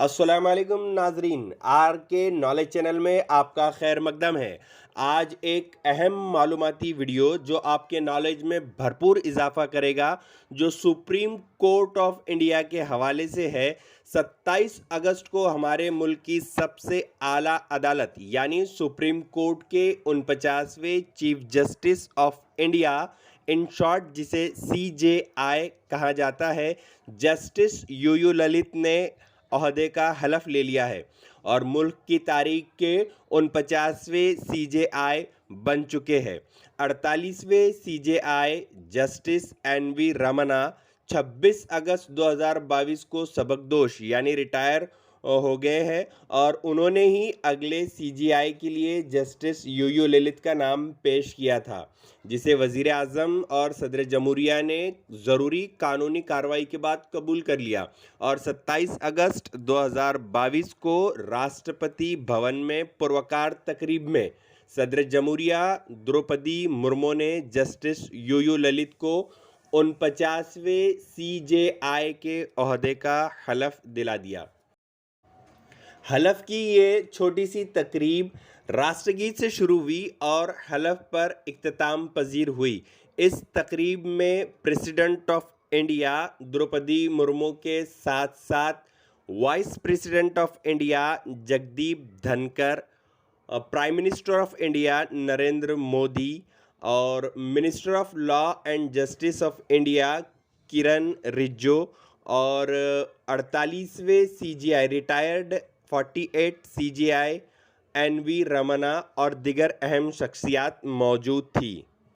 अस्सलाम वालेकुम नाजरीन, आर के नॉलेज चैनल में आपका खैर मकदम है। आज एक अहम मालूमाती वीडियो जो आपके नॉलेज में भरपूर इजाफा करेगा, जो सुप्रीम कोर्ट ऑफ इंडिया के हवाले से है। 27 अगस्त को हमारे मुल्क की सबसे आला अदालत यानी सुप्रीम कोर्ट के 49वें Chief Justice of India, in short जिसे CJI कहा जाता है, जस्टिस यू ललित ने ओहदे का हलफ ले लिया है और मुल्क की तारीख के 49वें CJI बन चुके हैं। 48वें CJI जस्टिस NV रमन्ना 26 अगस्त 2022 को सबकदोश यानी रिटायर हो गए हैं और उन्होंने ही अगले CJI के लिए जस्टिस यू ललित का नाम पेश किया था, जिसे वज़ीर आज़म और सदर जमहूरिया ने ज़रूरी कानूनी कार्रवाई के बाद कबूल कर लिया और 27 अगस्त 2022 को राष्ट्रपति भवन में पुरवकार तकरीब में सदर जमहूरिया द्रौपदी मुर्मू ने जस्टिस यू ललित को 49वें CJI के ओहदे का हलफ दिला दिया। हलफ की ये छोटी सी तकरीब राष्ट्रगीत से शुरू हुई और हलफ पर इख्तिताम पजीर हुई। इस तकरीब में President of India Droupadi Murmu के साथ साथ Vice President of India Jagdeep Dhankhar, Prime Minister of India Narendra Modi और Minister of Law and Justice of India Kiren Rijiju और 48वें CJI retired 48 CJI NV Ramana और दिगर अहम शख्सियात मौजूद थी।